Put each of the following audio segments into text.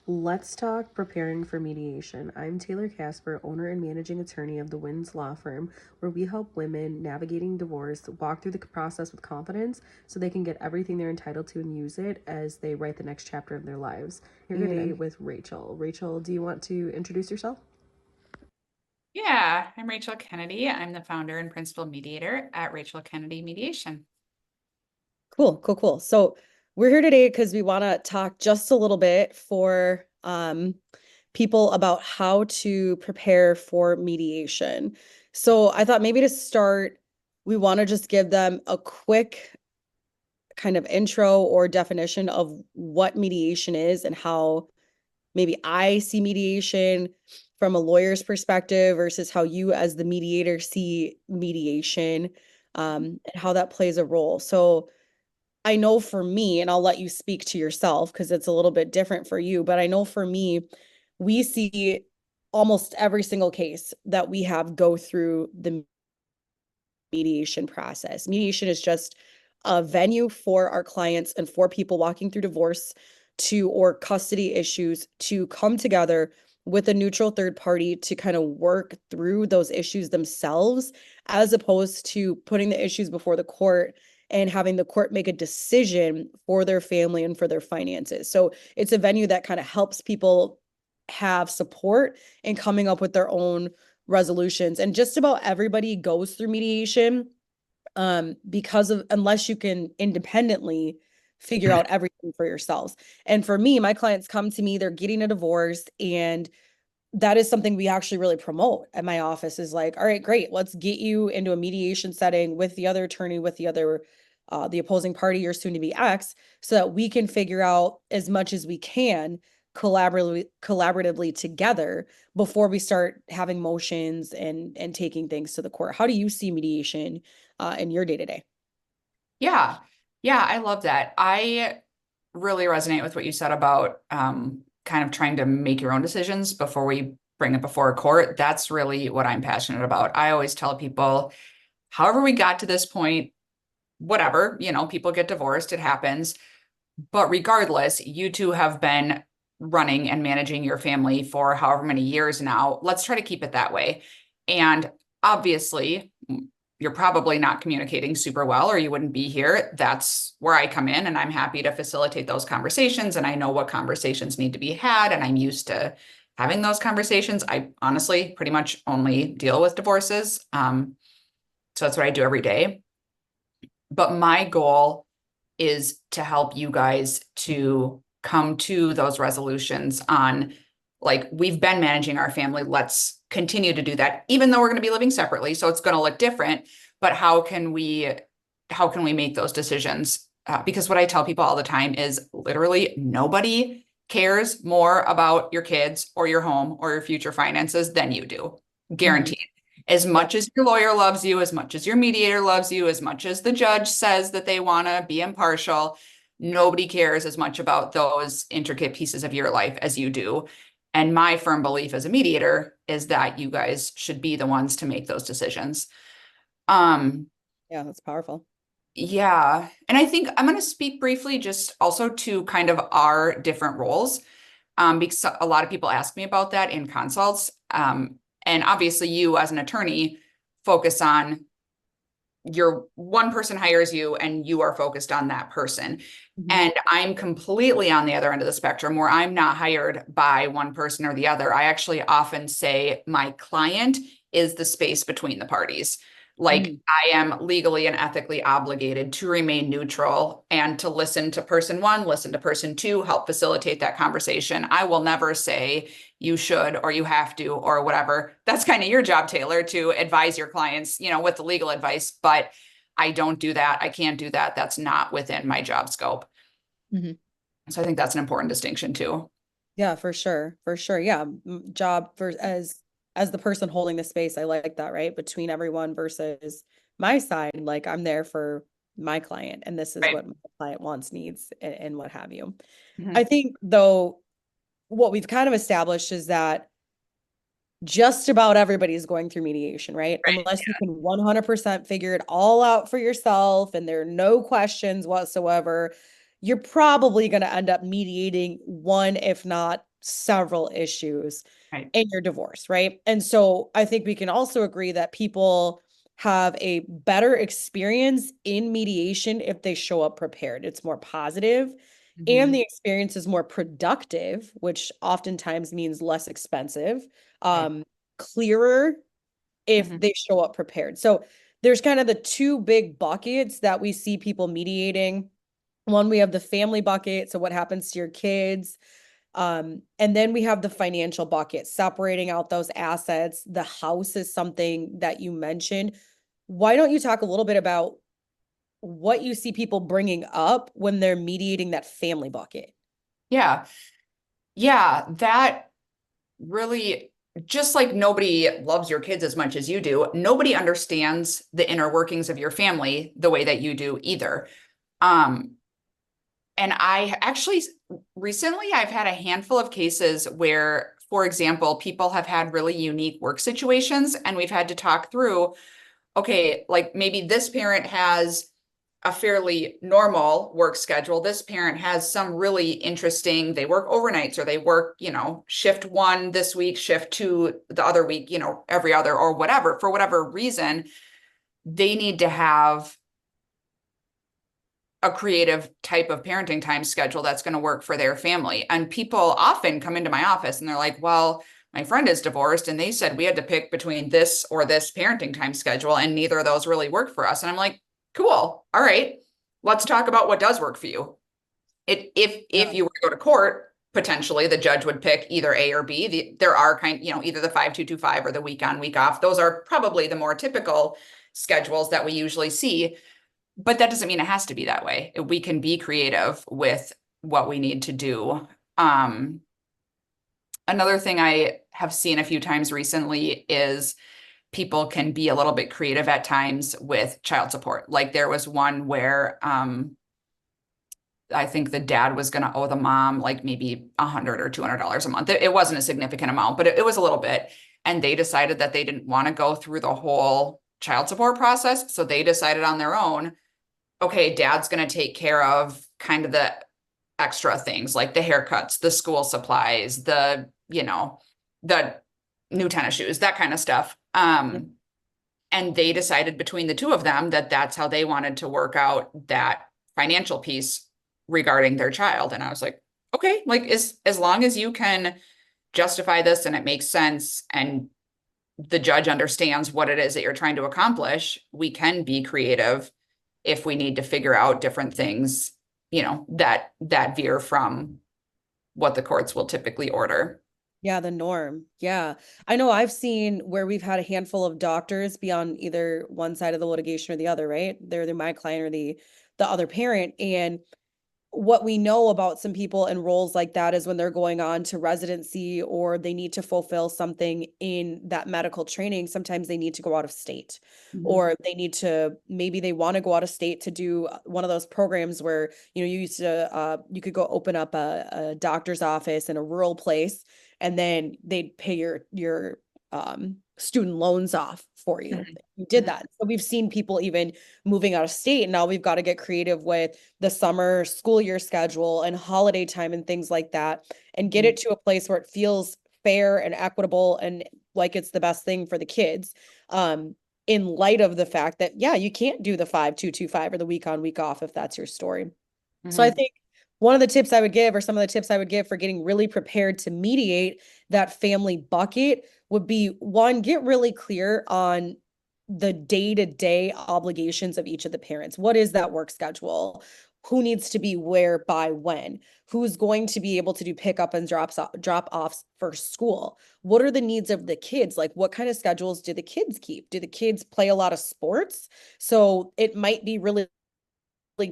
Let's talk preparing for mediation. I'm Taylor Casper, owner and managing attorney of the Wins Law Firm, where we help women navigating divorce walk through the process with confidence so they can get everything they're entitled to and use it as they write the next chapter of their lives. Here today with Rachel. Rachel, do you want to introduce yourself? Yeah, I'm Rachel Kennedy. I'm the founder and principal mediator at Rachel Kennedy Mediation. Cool. So we're here today because we want to talk just a little bit for people about how to prepare for mediation. So I thought maybe to start, we want to just give them a quick kind of intro or definition of what mediation is and how maybe I see mediation from a lawyer's perspective versus how you as the mediator see mediation, and how that plays a role. So I know for me, and I'll let you speak to yourself because it's a little bit different for you, but I know for me, we see almost every single case that we have go through the mediation process. Mediation is just a venue for our clients and for people walking through divorce to or custody issues to come together with a neutral third party to kind of work through those issues themselves, as opposed to putting the issues before the court and having the court make a decision for their family and for their finances. So it's a venue that kind of helps people have support in coming up with their own resolutions. And just about everybody goes through mediation, because of unless you can independently figure out everything for yourselves. And for me, my clients come to me, they're getting a divorce, and that is something we actually really promote at my office is like, all right, great, let's get you into a mediation setting with the other attorney, with the opposing party, your soon to be ex, so that we can figure out as much as we can collaboratively together before we start having motions and taking things to the court. How do you see mediation in your day to day? Yeah, yeah, I love that. I really resonate with what you said about kind of trying to make your own decisions before we bring it before a court. That's really what I'm passionate about. I always tell people, however we got to this point, whatever, people get divorced, it happens. But regardless, you two have been running and managing your family for however many years now. Let's try to keep it that way. And obviously, you're probably not communicating super well, or you wouldn't be here. That's where I come in, and I'm happy to facilitate those conversations. And I know what conversations need to be had, and I'm used to having those conversations. I honestly pretty much only deal with divorces. So that's what I do every day. But my goal is to help you guys to come to those resolutions on, like, we've been managing our family. Let's continue to do that, even though we're going to be living separately. So it's going to look different. But how can we make those decisions? Because what I tell people all the time is literally nobody cares more about your kids or your home or your future finances than you do. Mhm. Guaranteed. As Yep. much as your lawyer loves you, as much as your mediator loves you, as much as the judge says that they want to be impartial, nobody cares as much about those intricate pieces of your life as you do. And my firm belief as a mediator is that you guys should be the ones to make those decisions. Um, Yeah, that's powerful. yeah. And I think I'm going to speak briefly just also to kind of our different roles, because a lot of people ask me about that in consults. And obviously, you as an attorney focus on your one person hires you and you are focused on that person. Mhm. And I'm completely on the other end of the spectrum where I'm not hired by one person or the other. I actually often say my client is the space between the parties. Like, Mhm. I am legally and ethically obligated to remain neutral and to listen to person one, listen to person two, help facilitate that conversation. I will never say you should or you have to or whatever. That's kind of your job, Taylor, to advise your clients, with the legal advice. But I don't do that. I can't do that. That's not within my job scope. Mhm. So I think that's an important distinction too. Yeah, for sure. For sure. Yeah. Job for as the person holding the space. I like that, right? Between everyone versus my side. Like I'm there for my client and this is Right. what my client wants, needs, and what have you. I Mhm. think though what we've kind of established is that just about everybody's going through mediation, right? Right. Unless you can 100% figure it all out for yourself and there are no questions whatsoever, you're probably going to end up mediating one, if not several issues Right. in your divorce, right? And so I think we can also agree that people have a better experience in mediation if they show up prepared. It's more positive, and Mhm. the experience is more productive, which oftentimes means less expensive, Right. clearer if Mhm. they show up prepared. So there's kind of the two big buckets that we see people mediating. One, we have the family bucket, so what happens to your kids? And then we have the financial bucket, separating out those assets. The house is something that you mentioned. Why don't you talk a little bit about what you see people bringing up when they're mediating that family bucket? Yeah. Yeah, that really, just like nobody loves your kids as much as you do, nobody understands the inner workings of your family the way that you do either. Um, and I actually recently I've had a handful of cases where, for example, people have had really unique work situations, and we've had to talk through, okay, like maybe this parent has a fairly normal work schedule. This parent has some really interesting, they work overnights or they work, shift one this week, shift two the other week, every other or whatever, for whatever reason, they need to have a creative type of parenting time schedule that's going to work for their family. And people often come into my office and they're like, well, my friend is divorced and they said we had to pick between this or this parenting time schedule, and neither of those really work for us. And I'm like, cool. All right. Let's talk about what does work for you. If Yeah. you were to go to court, potentially the judge would pick either A or B. There are either the 5-2-2-5 or the week on, week off. Those are probably the more typical schedules that we usually see. But that doesn't mean it has to be that way. We can be creative with what we need to do. Um, Another thing I have seen a few times recently is people can be a little bit creative at times with child support. Like there was one where I think the dad was going to owe the mom like maybe $100 or $200 a month. It wasn't a significant amount, but it was a little bit. And they decided that they didn't want to go through the whole child support process. So they decided on their own, okay, dad's going to take care of kind of the extra things like the haircuts, the school supplies, the new tennis shoes, that kind of stuff. And they decided between the two of them that that's how they wanted to work out that financial piece regarding their child. And I was like, okay, like as long as you can justify this and it makes sense and the judge understands what it is that you're trying to accomplish, we can be creative if we need to figure out different things, that veer from what the courts will typically order. Yeah, the norm. Yeah. I know I've seen where we've had a handful of doctors be on either one side of the litigation or the other, right? They're either my client or the other parent. And what we know about some people in roles like that is when they're going on to residency or they need to fulfill something in that medical training, sometimes they need to go out of state, Mhm. or they need to, maybe they want to go out of state to do one of those programs where, you used to, you could go open up a doctor's office in a rural place, and then they'd pay your student loans off for you. Mhm. You did Mhm. that. So we've seen people even moving out of state. And now we've got to get creative with the summer school year schedule and holiday time and things like that, and get Mhm. it to a place where it feels fair and equitable and like it's the best thing for the kids. In light of the fact that, yeah, you can't do the 5-2-2-5 or the week on, week off if that's your story. So I Mhm. think one of the tips I would give, or some of the tips I would give for getting really prepared to mediate that family bucket, would be one, get really clear on the day-to-day obligations of each of the parents. What is that work schedule? Who needs to be where by when? Who's going to be able to do pickup and drop offs for school? What are the needs of the kids? Like, what kind of schedules do the kids keep? Do the kids play a lot of sports? So it might be really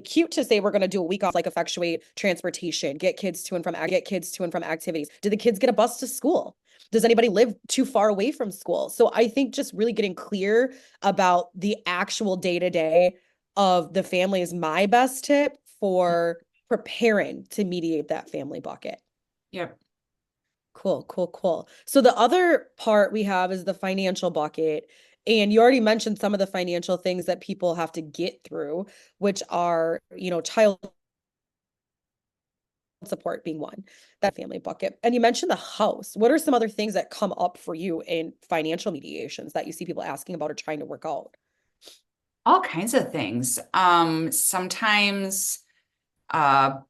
cute to say we're going to do a week off, like effectuate transportation, get kids to and from activities. Do the kids get a bus to school? Does anybody live too far away from school? So I think just really getting clear about the actual day to day of the family is my best tip for preparing to mediate that family bucket. Yep. Cool, cool, cool. So the other part we have is the financial bucket. And you already mentioned some of the financial things that people have to get through, which are, child support being one, that family bucket. And you mentioned the house. What are some other things that come up for you in financial mediations that you see people asking about or trying to work out? All kinds of things. Sometimes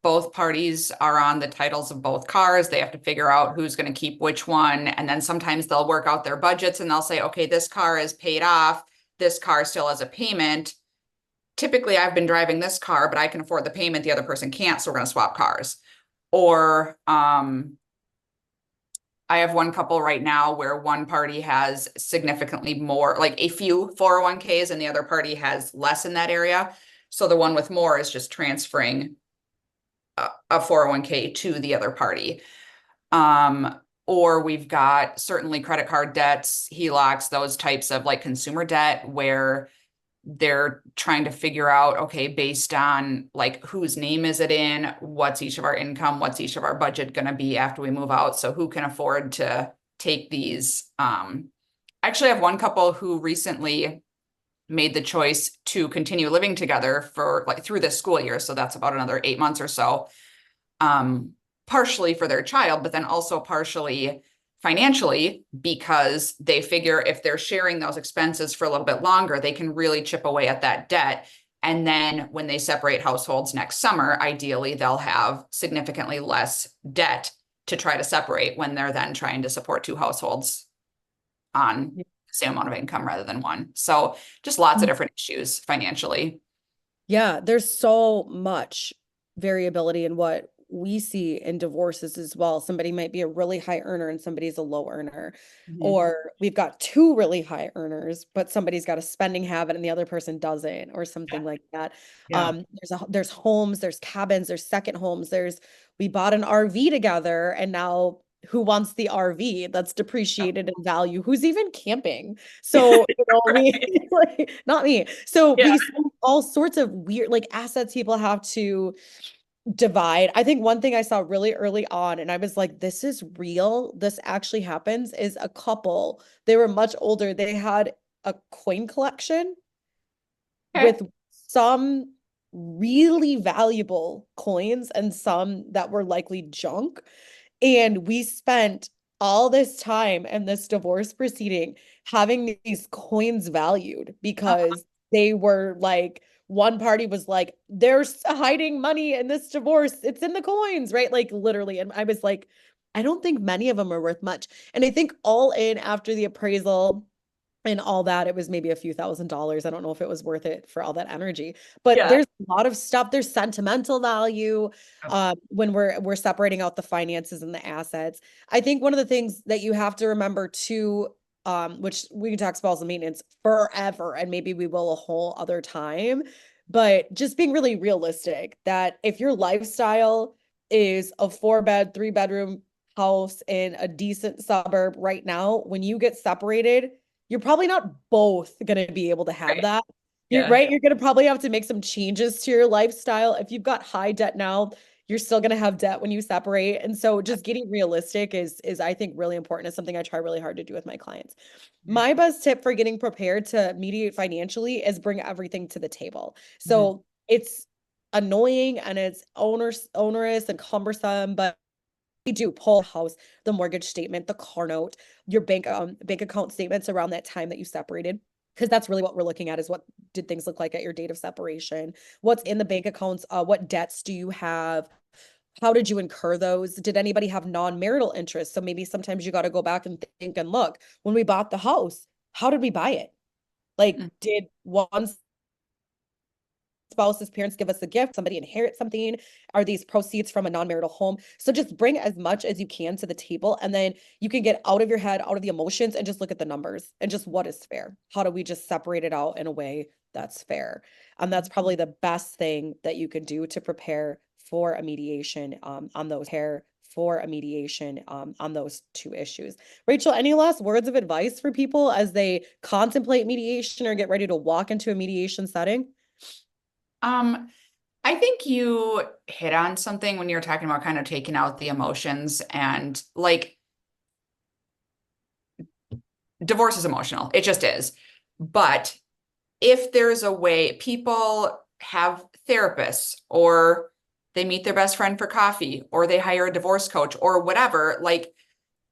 both parties are on the titles of both cars. They have to figure out who's going to keep which one. And then sometimes they'll work out their budgets and they'll say, okay, this car is paid off. This car still has a payment. Typically, I've been driving this car, but I can afford the payment. The other person can't. So we're going to swap cars. Or I have one couple right now where one party has significantly more, like a few 401ks, and the other party has less in that area. So the one with more is just transferring a 401k to the other party. Or we've got certainly credit card debts, HELOCs, those types of like consumer debt where they're trying to figure out, okay, based on like whose name is it in, what's each of our income, what's each of our budget going to be after we move out. So who can afford to take these? Actually, I have one couple who recently made the choice to continue living together for like through this school year. So that's about another 8 months or so. Partially for their child, but then also partially financially, because they figure if they're sharing those expenses for a little bit longer, they can really chip away at that debt. And then when they separate households next summer, ideally they'll have significantly less debt to try to separate when they're then trying to support two households on the same amount of income rather than one. So just lots of different issues financially. Yeah, there's so much variability in what we see in divorces as well. Somebody might be a really high earner and somebody's a low earner. Or we've got two really high earners, but somebody's got a spending habit and the other person doesn't, or something like that. Yeah. There's homes, there's cabins, there's second homes, we bought an RV together and now who wants the RV that's depreciated in value? Who's even camping? So, we like, not me. So Yeah. we see all sorts of weird like assets people have to divide. I think one thing I saw really early on, and I was like, this is real. This actually happens, is a couple. They were much older. They had a coin collection Okay. with some really valuable coins and some that were likely junk. And we spent all this time in this divorce proceeding having these coins valued because they were like, one party was like, there's hiding money in this divorce. It's in the coins, right? Like literally. And I was like, I don't think many of them are worth much. And I think all in after the appraisal and all that, it was maybe a few $1,000s. I don't know if it was worth it for all that energy, but Yeah. there's a lot of stuff. There's sentimental value when we're separating out the finances and the assets. I think one of the things that you have to remember too, which we can talk spousal maintenance forever, and maybe we will a whole other time, but just being really realistic that if your lifestyle is a 4-bed, 3-bedroom house in a decent suburb right now, when you get separated, you're probably not both going to be able to have Right. that. You're Yeah. right. You're going to probably have to make some changes to your lifestyle. If you've got high debt now, you're still going to have debt when you separate. And so just getting realistic is I think really important. It's something I try really hard to do with my clients. My best tip for getting prepared to mediate financially is bring everything to the table. So it's annoying and it's onerous and cumbersome, but we do pull house, the mortgage statement, the car note, your bank account statements around that time that you separated. Because that's really what we're looking at is what did things look like at your date of separation? What's in the bank accounts? What debts do you have? How did you incur those? Did anybody have non-marital interest? So maybe sometimes you got to go back and think and look, when we bought the house, how did we buy it? Like, did one spouse's parents give us a gift? Somebody inherit something? Are these proceeds from a non-marital home? So just bring as much as you can to the table, and then you can get out of your head, out of the emotions, and just look at the numbers and just what is fair. How do we just separate it out in a way that's fair? And that's probably the best thing that you can do to prepare for a mediation on those two issues. Rachel, any last words of advice for people as they contemplate mediation or get ready to walk into a mediation setting? I think you hit on something when you were talking about kind of taking out the emotions, and like divorce is emotional. It just is. But if there's a way, people have therapists or they meet their best friend for coffee, or they hire a divorce coach or whatever. Like,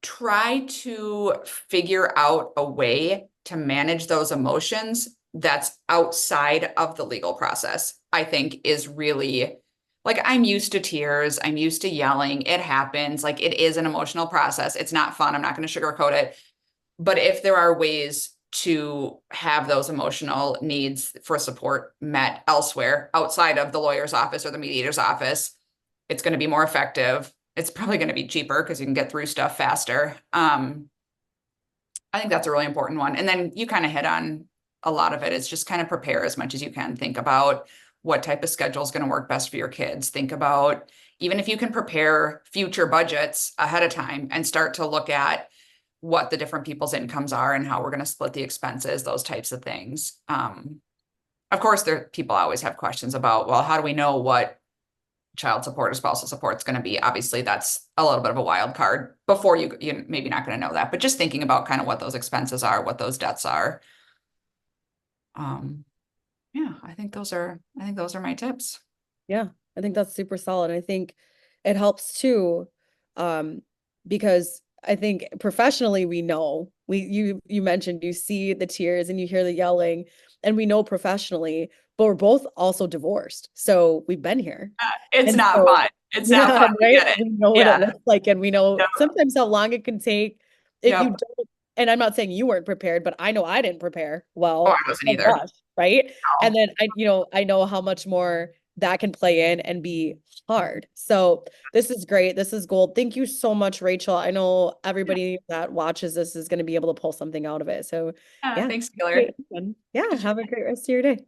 try to figure out a way to manage those emotions that's outside of the legal process, I think is really, like, I'm used to tears. I'm used to yelling. It happens. Like, it is an emotional process. It's not fun. I'm not going to sugarcoat it. But if there are ways to have those emotional needs for support met elsewhere outside of the lawyer's office or the mediator's office, it's going to be more effective. It's probably going to be cheaper because you can get through stuff faster. I think that's a really important one. And then you kind of hit on a lot of it. It's just kind of prepare as much as you can. Think about what type of schedule is going to work best for your kids. Think about, even if you can prepare future budgets ahead of time and start to look at what the different people's incomes are and how we're going to split the expenses, those types of things. Of course, people always have questions about, well, how do we know what child support or spousal support is going to be? Obviously, that's a little bit of a wild card before you're maybe not going to know that, but just thinking about kind of what those expenses are, what those debts are. Yeah, I think those are my tips. Yeah, I think that's super solid. I think it helps too, because I think professionally we know you mentioned you see the tears and you hear the yelling, and we know professionally, but we're both also divorced, so we've been here. It's And not so, fun. It's not yeah, fun. We right. get it. We know what it Yeah. looks like, and we know Yep. sometimes how long it can take if you Yep. don't. And I'm not saying you weren't prepared, but I know I didn't prepare Oh, well I wasn't and either. rush, right? And No. then I know how much more that can play in and be hard. So this is great. This is gold. Thank you so much, Rachel. I know everybody that watches this is going to be able to pull something out of it. So Yeah, yeah, thanks, Taylor. great. Yeah, have a great rest of your day.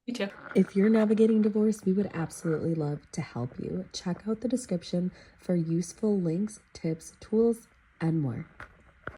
You too. If you're navigating divorce, we would absolutely love to help you. Check out the description for useful links, tips, tools, and more.